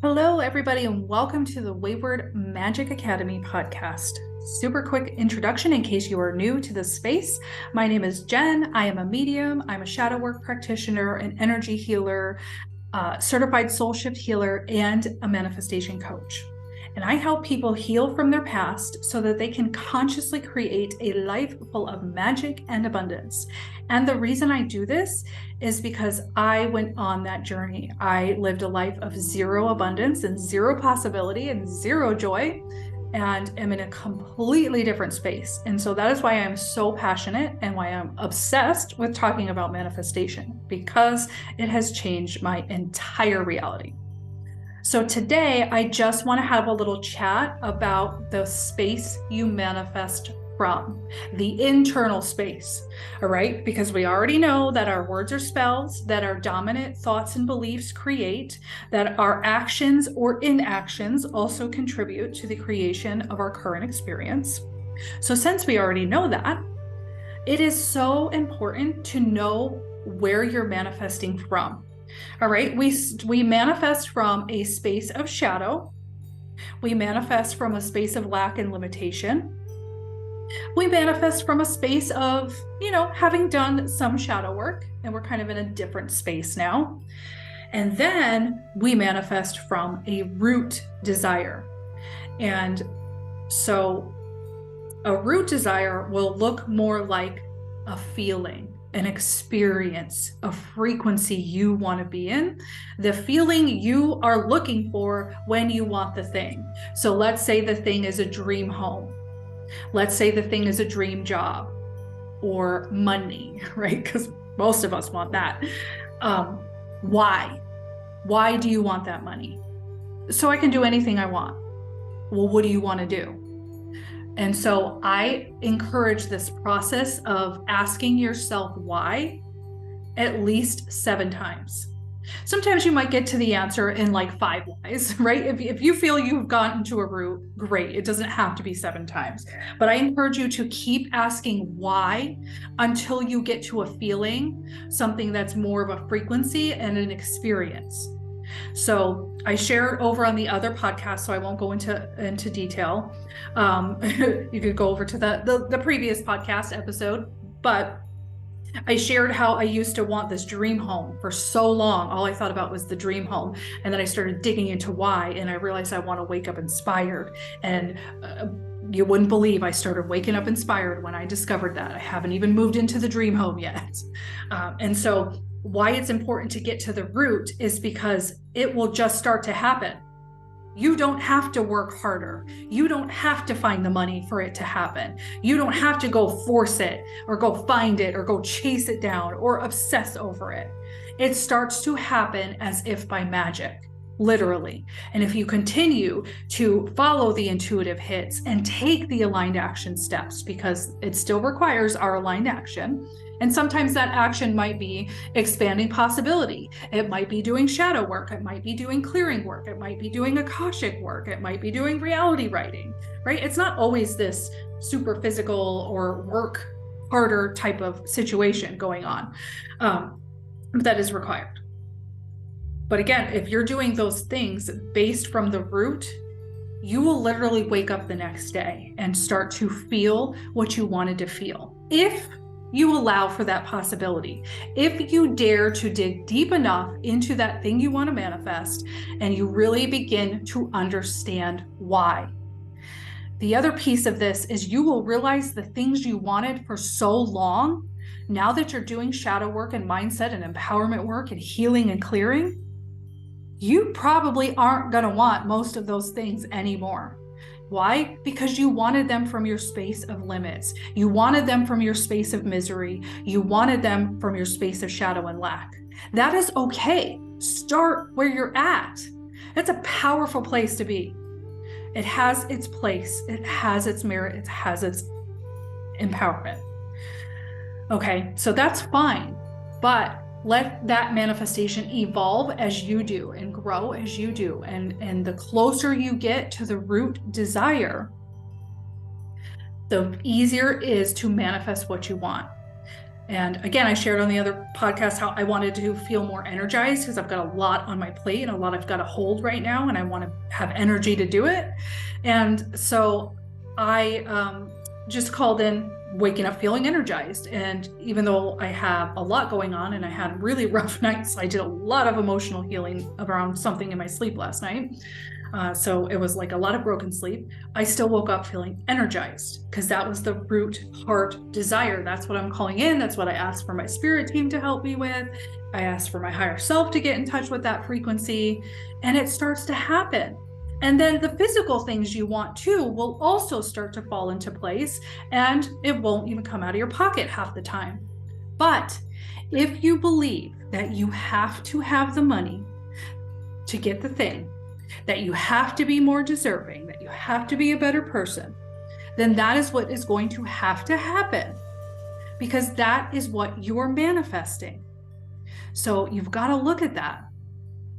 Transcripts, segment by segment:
Hello, everybody, and welcome to the Wayward Magic Academy podcast. Super quick introduction in case you are new to this space. My name is Jen. I am a medium. I'm a shadow work practitioner, an energy healer, certified soul shift healer, and a manifestation coach. And I help people heal from their past so that they can consciously create a life full of magic and abundance. And the reason I do this is because I went on that journey. I lived a life of zero abundance and zero possibility and zero joy, and am in a completely different space. And so that is why I'm so passionate and why I'm obsessed with talking about manifestation, because it has changed my entire reality. So today, I just want to have a little chat about the space you manifest from, the internal space, all right? Because we already know that our words are spells, that our dominant thoughts and beliefs create, that our actions or inactions also contribute to the creation of our current experience. So since we already know that, it is so important to know where you're manifesting from. All right, we manifest from a space of shadow. We manifest from a space of lack and limitation. We manifest from a space of, having done some shadow work, and we're kind of in a different space now. And then we manifest from a root desire. And so a root desire will look more like a feeling, an experience, a frequency you want to be in, the feeling you are looking for when you want the thing. So let's say the thing is a dream home. Let's say the thing is a dream job or money, right? Because most of us want that. Why? Why do you want that money? So I can do anything I want. Well, what do you want to do? And so I encourage this process of asking yourself why at least 7 times. Sometimes you might get to the answer in like 5 whys, right? If you feel you've gotten to a root, great. It doesn't have to be 7 times. But I encourage you to keep asking why until you get to a feeling, something that's more of a frequency and an experience. So I shared over on the other podcast, so I won't go into detail. You could go over to the previous podcast episode, but I shared how I used to want this dream home for so long. All I thought about was the dream home. And then I started digging into why, and I realized I want to wake up inspired. And you wouldn't believe I started waking up inspired when I discovered that. I haven't even moved into the dream home yet. And so why it's important to get to the root is because it will just start to happen. You don't have to work harder. You don't have to find the money for it to happen. You don't have to go force it or go find it or go chase it down or obsess over it. It starts to happen as if by magic, literally. And if you continue to follow the intuitive hits and take the aligned action steps, because it still requires our aligned action. And sometimes that action might be expanding possibility. It might be doing shadow work. It might be doing clearing work. It might be doing Akashic work. It might be doing reality writing, right? It's not always this super physical or work harder type of situation going on that is required. But again, if you're doing those things based from the root, you will literally wake up the next day and start to feel what you wanted to feel. If you allow for that possibility. If you dare to dig deep enough into that thing you want to manifest and you really begin to understand why. The other piece of this is you will realize the things you wanted for so long, now that you're doing shadow work and mindset and empowerment work and healing and clearing, you probably aren't going to want most of those things anymore. Why? Because you wanted them from your space of limits. You wanted them from your space of misery. You wanted them from your space of shadow and lack. That is okay. Start where you're at. That's a powerful place to be. It has its place. It has its merit. It has its empowerment. Okay, so that's fine. But let that manifestation evolve as you do and grow as you do. And the closer you get to the root desire, the easier it is to manifest what you want. And again, I shared on the other podcast how I wanted to feel more energized because I've got a lot on my plate and a lot I've got to hold right now, and I want to have energy to do it. And so I just called in waking up feeling energized. And even though I have a lot going on and I had really rough nights, I did a lot of emotional healing around something in my sleep last night. So it was like a lot of broken sleep. I still woke up feeling energized because that was the root heart desire. That's what I'm calling in. That's what I asked for my spirit team to help me with. I asked for my higher self to get in touch with that frequency, and it starts to happen. And then the physical things you want too will also start to fall into place, and it won't even come out of your pocket half the time. But if you believe that you have to have the money to get the thing, that you have to be more deserving, that you have to be a better person, then that is what is going to have to happen, because that is what you're manifesting. So you've got to look at that.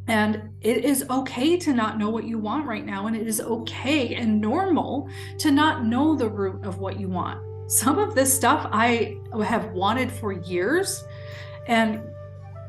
And it is okay to not know what you want right now. And it is okay and normal to not know the root of what you want. Some of this stuff I have wanted for years, and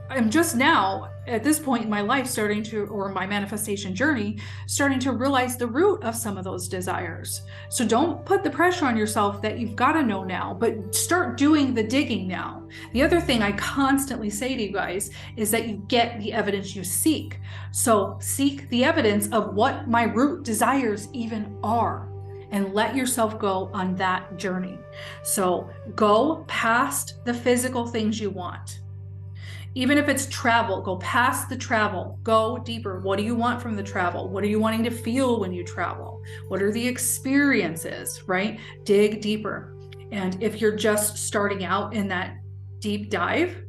I'm just now at this point in my life or my manifestation journey, starting to realize the root of some of those desires. So don't put the pressure on yourself that you've got to know now, but start doing the digging now. The other thing I constantly say to you guys is that you get the evidence you seek. So seek the evidence of what my root desires even are, and let yourself go on that journey. So go past the physical things you want. Even if it's travel, go past the travel, go deeper. What do you want from the travel? What are you wanting to feel when you travel? What are the experiences, right? Dig deeper. And if you're just starting out in that deep dive,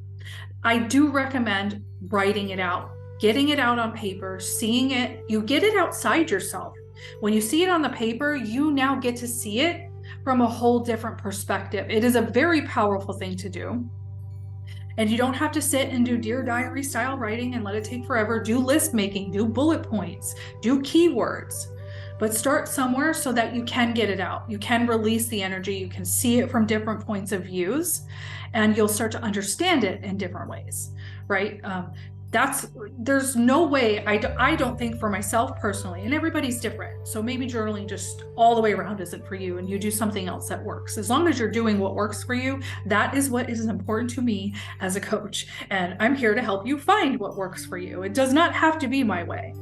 I do recommend writing it out, getting it out on paper, seeing it. You get it outside yourself. When you see it on the paper, you now get to see it from a whole different perspective. It is a very powerful thing to do. And you don't have to sit and do Dear Diary style writing and let it take forever. Do list making, do bullet points, do keywords, but start somewhere so that you can get it out. You can release the energy. You can see it from different points of views, and you'll start to understand it in different ways, right? There's no way, I don't think for myself personally, and everybody's different. So maybe journaling just all the way around isn't for you, and you do something else that works. As long as you're doing what works for you, that is what is important to me as a coach. And I'm here to help you find what works for you. It does not have to be my way.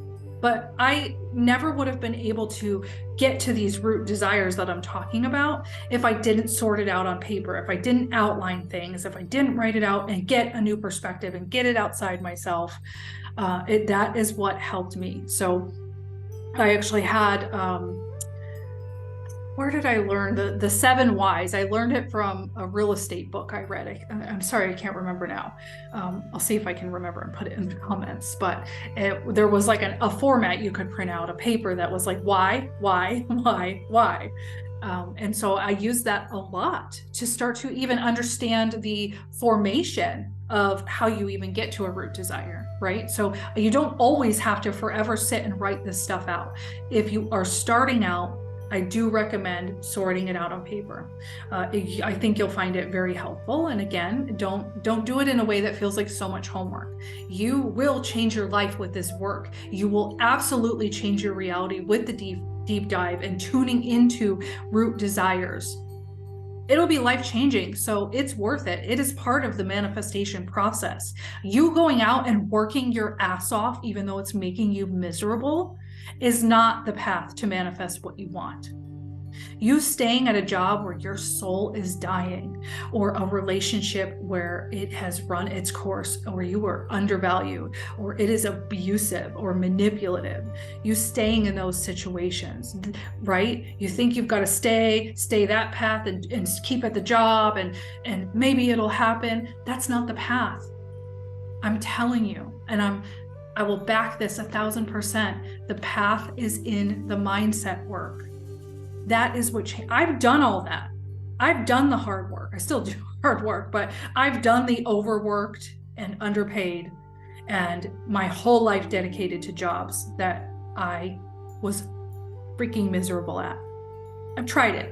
But I never would have been able to get to these root desires that I'm talking about if I didn't sort it out on paper, if I didn't outline things, if I didn't write it out and get a new perspective and get it outside myself. That is what helped me. So I actually had, where did I learn the 7 whys? I learned it from a real estate book I read. I'm sorry, I can't remember now. I'll see if I can remember and put it in the comments. But there was like a format you could print out, a paper that was like why. And so I used that a lot to start to even understand the formation of how you even get to a root desire, right? So you don't always have to forever sit and write this stuff out. If you are starting out, I do recommend sorting it out on paper. I think you'll find it very helpful. And again, don't do it in a way that feels like so much homework. You will change your life with this work. You will absolutely change your reality with the deep dive and tuning into root desires. It'll be life-changing, so it's worth it. It is part of the manifestation process. You going out and working your ass off, even though it's making you miserable, is not the path to manifest what you want. You staying at a job where your soul is dying, or a relationship where it has run its course, or you are undervalued, or it is abusive or manipulative. You staying in those situations, right? You think you've got to stay that path and keep at the job and maybe it'll happen. That's not the path. I'm telling you, and I will back this 1,000%. The path is in the mindset work. That is what I've done all that. I've done the hard work. I still do hard work, but I've done the overworked and underpaid and my whole life dedicated to jobs that I was freaking miserable at. I've tried it.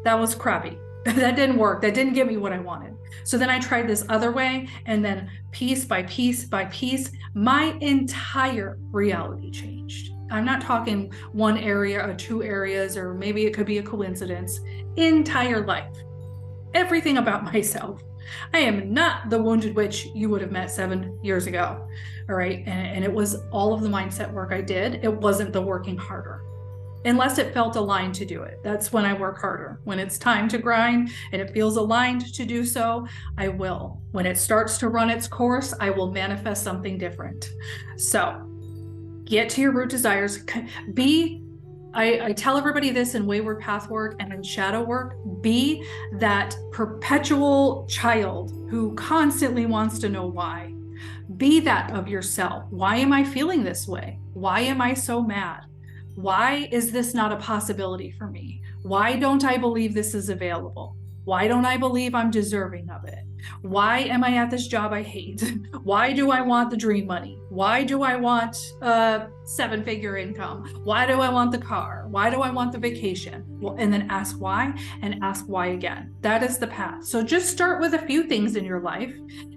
That was crappy. That didn't work. That didn't get me what I wanted. So then I tried this other way, and then piece by piece by piece, my entire reality changed. I'm not talking one area or two areas, or maybe it could be a coincidence. Entire life. Everything about myself. I am not the wounded witch you would have met 7 years ago. All right. And it was all of the mindset work I did. It wasn't the working harder. Unless it felt aligned to do it. That's when I work harder. When it's time to grind and it feels aligned to do so, I will. When it starts to run its course, I will manifest something different. So get to your root desires. I tell everybody this in Wayward Path Work and in shadow work, be that perpetual child who constantly wants to know why. Be that of yourself. Why am I feeling this way? Why am I so mad? Why is this not a possibility for me? Why don't I believe this is available? Why don't I believe I'm deserving of it? Why am I at this job I hate? Why do I want the dream money? Why do I want a 7-figure income? Why do I want the car? Why do I want the vacation? Well, and then ask why and ask why again. That is the path. So just start with a few things in your life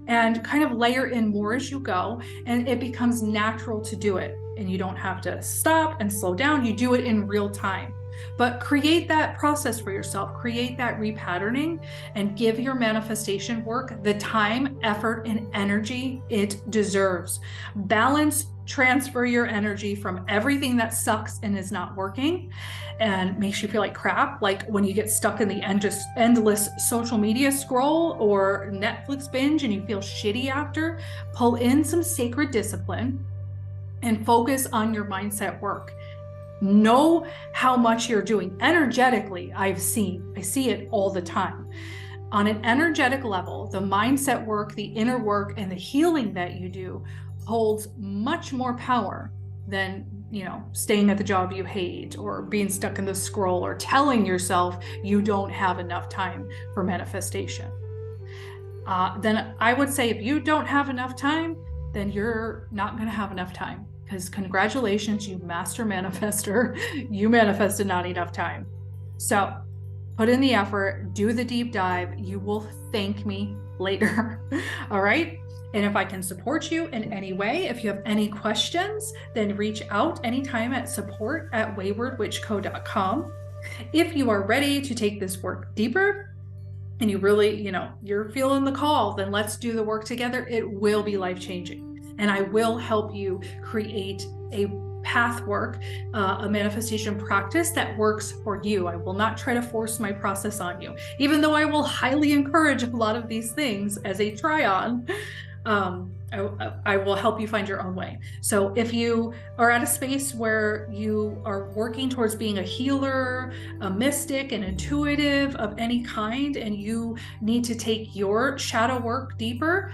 and kind of layer in more as you go, and it becomes natural to do it. And you don't have to stop and slow down. You do it in real time. But create that process for yourself, create that repatterning, and give your manifestation work the time, effort, and energy it deserves. Balance, transfer your energy from everything that sucks and is not working and makes you feel like crap, like when you get stuck in the endless social media scroll or Netflix binge and you feel shitty after. Pull in some sacred discipline and focus on your mindset work. Know how much you're doing energetically. I see it all the time. On an energetic level, the mindset work, the inner work, and the healing that you do holds much more power than, staying at the job you hate or being stuck in the scroll or telling yourself you don't have enough time for manifestation. Then I would say if you don't have enough time, then you're not going to have enough time. Because congratulations, you master manifester, you manifested not enough time. So put in the effort, do the deep dive. You will thank me later. All right. And if I can support you in any way, if you have any questions, then reach out anytime at support@waywardwitchco.com. If you are ready to take this work deeper and you really, you're feeling the call, then let's do the work together. It will be life-changing. And I will help you create a path work, a manifestation practice that works for you. I will not try to force my process on you, even though I will highly encourage a lot of these things as a try-on. I will help you find your own way. So if you are at a space where you are working towards being a healer, a mystic, an intuitive of any kind, and you need to take your shadow work deeper,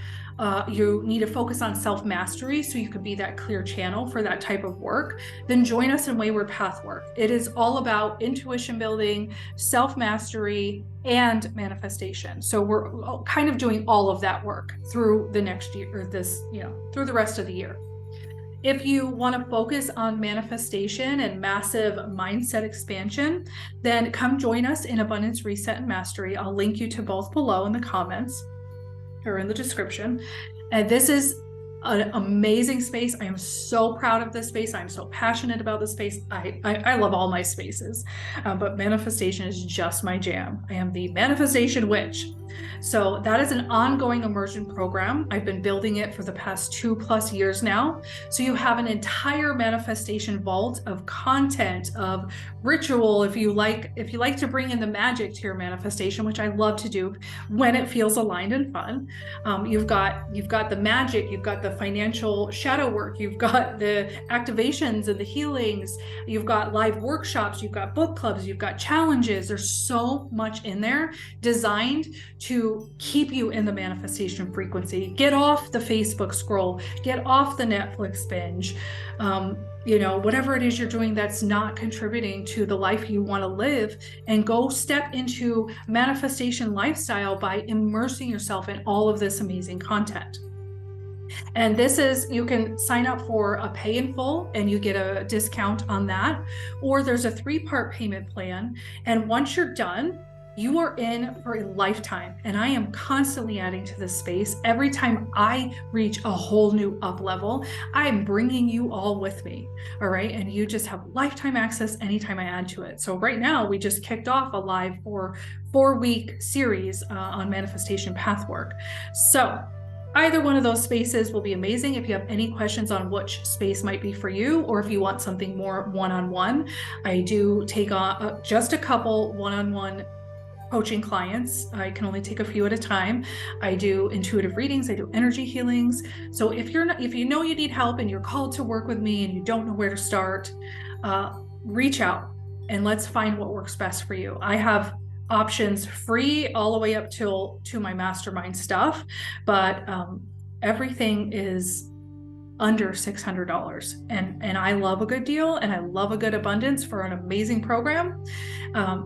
you need to focus on self-mastery so you could be that clear channel for that type of work, then join us in Wayward Path Work. It is all about intuition building, self-mastery, and manifestation. So we're kind of doing all of that work through the next year, or through the rest of the year. If you want to focus on manifestation and massive mindset expansion, then come join us in Abundance Reset and Mastery. I'll link you to both below in the comments or in the description. And this is an amazing space. I am so proud of this space. I'm so passionate about this space. I love all my spaces, but manifestation is just my jam. I am the manifestation witch. So that is an ongoing immersion program. I've been building it for the past 2+ years now. So you have an entire manifestation vault of content, of ritual. If you like to bring in the magic to your manifestation, which I love to do when it feels aligned and fun. You've got the magic, you've got the financial shadow work, you've got the activations and the healings, you've got live workshops, you've got book clubs, you've got challenges. There's so much in there designed to keep you in the manifestation frequency. Get off the Facebook scroll, get off the Netflix binge, whatever it is you're doing that's not contributing to the life you want to live, and go step into manifestation lifestyle by immersing yourself in all of this amazing content. And you can sign up for a pay in full and you get a discount on that, or there's a 3-part payment plan. And once you're done, You are in for a lifetime, and I am constantly adding to this space. Every time I reach a whole new up level, I'm bringing you all with me. All right. And you just have lifetime access anytime I add to it. So right now we just kicked off a live 4-week series on manifestation path work. So either one of those spaces will be amazing. If you have any questions on which space might be for you, or if you want something more one-on-one, I do take on just a couple one-on-one coaching clients. I can only take a few at a time. I do intuitive readings. I do energy healings. So if you know you need help and you're called to work with me and you don't know where to start, reach out and let's find what works best for you. I have options free all the way up to my mastermind stuff, but everything is under $600, and I love a good deal and I love a good abundance for an amazing program.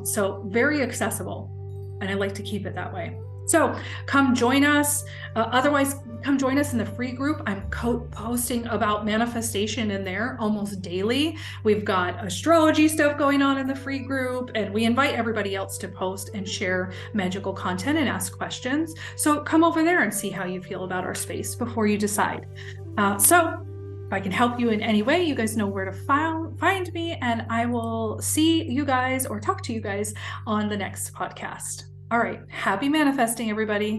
So very accessible, and I like to keep it that way. So come join us. Otherwise, come join us in the free group. I'm posting about manifestation in there almost daily. We've got astrology stuff going on in the free group, and we invite everybody else to post and share magical content and ask questions. So come over there and see how you feel about our space before you decide. So if I can help you in any way, you guys know where to find me, and I will see you guys or talk to you guys on the next podcast. All right. Happy manifesting, everybody.